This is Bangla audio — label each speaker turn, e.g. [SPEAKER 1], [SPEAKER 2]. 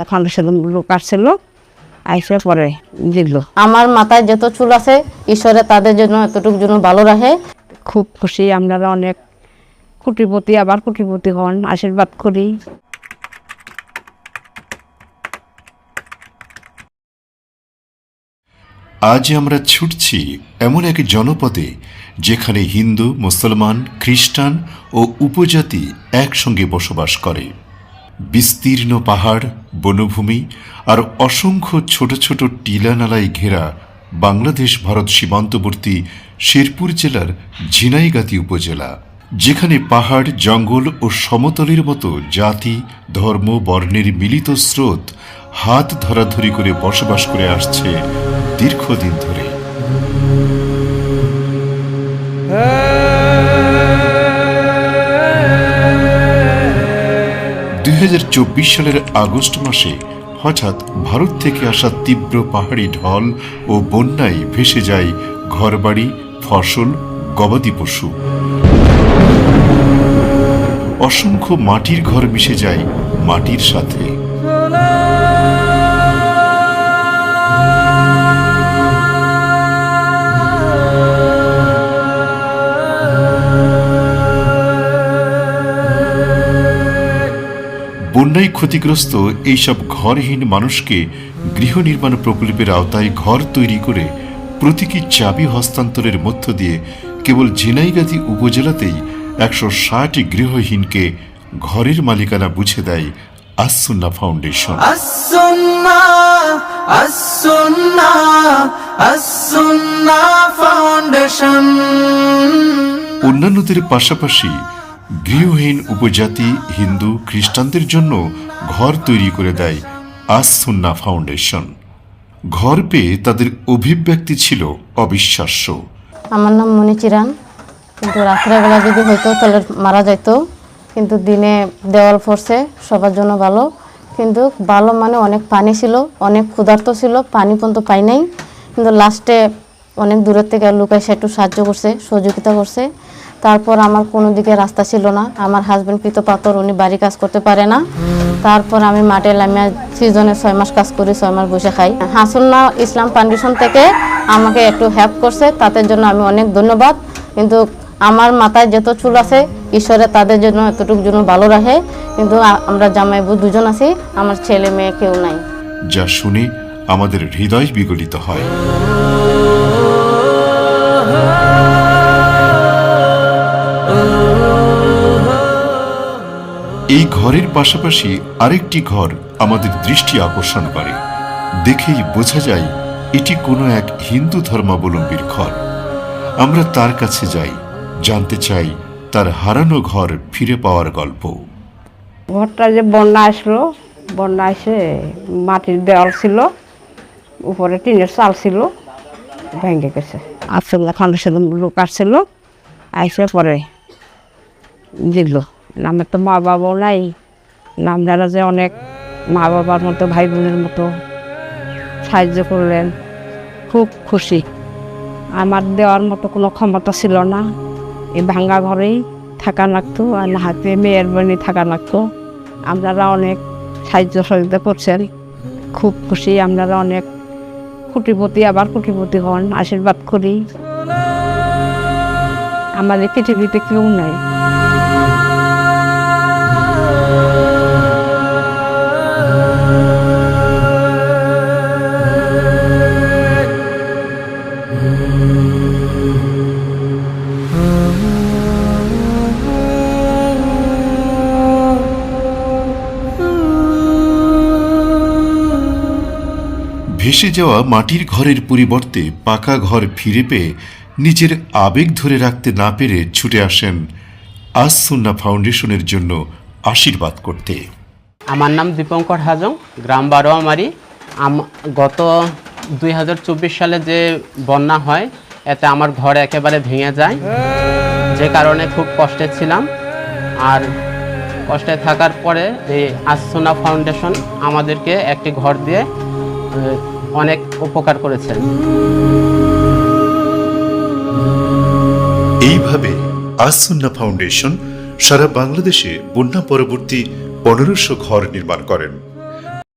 [SPEAKER 1] ফাউন্ডেশন লোক আসছিল, আইসে পরে দিল।
[SPEAKER 2] আমার মাথায় যত চুল আছে ঈশ্বরে তাদের জন্য এতটুকু জন্য ভালো রাখে।
[SPEAKER 1] খুব খুশি, আপনারা অনেক কোটিপতি, আবার কোটিপতি হন, আশীর্বাদ করি।
[SPEAKER 3] আজ আমরা ছুটছি এমন এক জনপদে যেখানে হিন্দু, মুসলমান, খ্রিস্টান ও উপজাতি একসঙ্গে বসবাস করে। বিস্তীর্ণ পাহাড়, বনভূমি আর অসংখ্য ছোট ছোট টিলানালায় ঘেরা বাংলাদেশ ভারত সীমান্তবর্তী শেরপুর জেলার ঝিনাইগাতি উপজেলা, যেখানে পাহাড়, জঙ্গল ও সমতলের মতো জাতি, ধর্ম, বর্ণের মিলিত স্রোত হাত ধরাধরি করে বসবাস করে আসছে দীর্ঘদিন ধরে। সালের আগস্ট মাসে হঠাৎ ভারত থেকে আসা তীব্র পাহাড়ি ঢল ও বন্যায় ভেসে যায় ঘরবাড়ি, ফসল, গবাদি পশু। অসংখ্য মাটির ঘর মিশে যায় মাটির সাথে। বন্যায় ক্ষতিগ্রস্ত এইসব ঘরহীন মানুষকে গৃহ নির্মাণ প্রকল্পের আওতায় ঘর তৈরি করে প্রতীকী চাবি হস্তান্তরের মধ্য দিয়ে কেবল ঝিনাইগাতি উপজেলাতেই 160 গৃহহীনকে ঘরের মালিকানা বুঝে দেয় আস-সুন্নাহ ফাউন্ডেশন। অন্যান্যদের পাশাপাশি গৃহহীন উপজাতি, হিন্দু, খ্রিস্টানদের জন্য ঘর তৈরি করে দেয় আস-সুন্নাহ ফাউন্ডেশন। ঘর পেয়ে তাদের অভিব্যক্তি ছিল অবিশ্বাস্য।
[SPEAKER 2] আমার নাম মনি চিরান, কিন্তু রাত্রেবেলা যদি হইতো তাহলে মারা যাইত, কিন্তু দিনে দেওয়াল পড়ছে, সবার জন্য ভালো। কিন্তু ভালো মানে অনেক পানি ছিল, অনেক ক্ষুধার্ত ছিল, পানি পর্যন্ত পাই নাই। কিন্তু লাস্টে অনেক দূরের থেকে লোক এসে একটু সাহায্য করছে, সহযোগিতা করছে। তারপর আমার কোনো দিকে রাস্তা ছিল না। আমার হাজব্যান্ড পিতপাতর, উনি বাড়ি কাজ করতে পারে না। তারপর আমি মাঠে লামিয়া সিজনে 6 মাস কাজ করি, 6 মাস বসে খাই। আস-সুন্নাহ ইসলাম ফাউন্ডেশন থেকে আমাকে একটু হেল্প করছে, তাদের জন্য আমি অনেক ধন্যবাদ। কিন্তু আমার মাথায় যত চুল আছে ঈশ্বরে তাদের জন্য এতটুকু জন্য ভালো রাখে। কিন্তু আমরা জামাই বউ দুজন আছি, আমার ছেলে মেয়ে কেউ নাই।
[SPEAKER 3] যা শুনে আমাদের হৃদয় বিগলিত হয়। এই ঘরের পাশাপাশি আরেকটি ঘর আমাদের দৃষ্টি আকর্ষণ করে। দেখেই বোঝা যায় এটি কোনো এক হিন্দু ধর্মাবলম্বীর ঘর। আমরা তার কাছে যাই, জানতে চাই তার হারানো ঘর ফিরে পাওয়ার গল্প।
[SPEAKER 1] ঘরটা যে বন্যা আসলো, বন্যা এসে মাটির দেওয়াল ছিল, উপরে টিনের চাল ছিল, ভেঙে গেছে। আস-সুন্নাহ ফাউন্ডেশন লোক আসছিল, আইসে পরে দিল। আমার তো মা বাবাও নাই, আপনারা যে অনেক মা বাবার মতো, ভাই বোনের মতো সাহায্য করলেন, খুব খুশি। আমার দেওয়ার মতো কোনো ক্ষমতা ছিল না, এই ভাঙ্গা ঘরেই থাকা লাগতো, আর না হাতে মেয়ের বোনই থাকা লাগতো। আপনারা অনেক সাহায্য সহযোগিতা করছেন, খুব খুশি। আপনারা অনেক কোটিপতি, আবার কোটিপতি হন, আশীর্বাদ করি। আমাদের পৃথিবীতে কেউ নাই।
[SPEAKER 3] ভেসে যাওয়া মাটির ঘরের পরিবর্তে পাকা ঘর ফিরে পেয়ে নিজের আবেগ ধরে রাখতে না পেরে ছুটে আসেন আস-সুন্নাহ ফাউন্ডেশনের জন্য আশীর্বাদ করতে।
[SPEAKER 4] আমার নাম দীপঙ্কর হাজং, গ্রাম বারোয়ামারি। গত 2024 সালে যে বন্যা হয়, এতে আমার ঘর একেবারে ভেঙে যায়, যে কারণে খুব কষ্টে ছিলাম। আর কষ্টে থাকার পরে এই আস-সুন্নাহ ফাউন্ডেশন আমাদেরকে একটি ঘর দিয়ে অনেক উপকার করেছেন।
[SPEAKER 3] এইভাবে আস-সুন্নাহ ফাউন্ডেশন সারা বাংলাদেশে বন্যা পরবর্তী 1500 ঘর নির্মাণ করেন।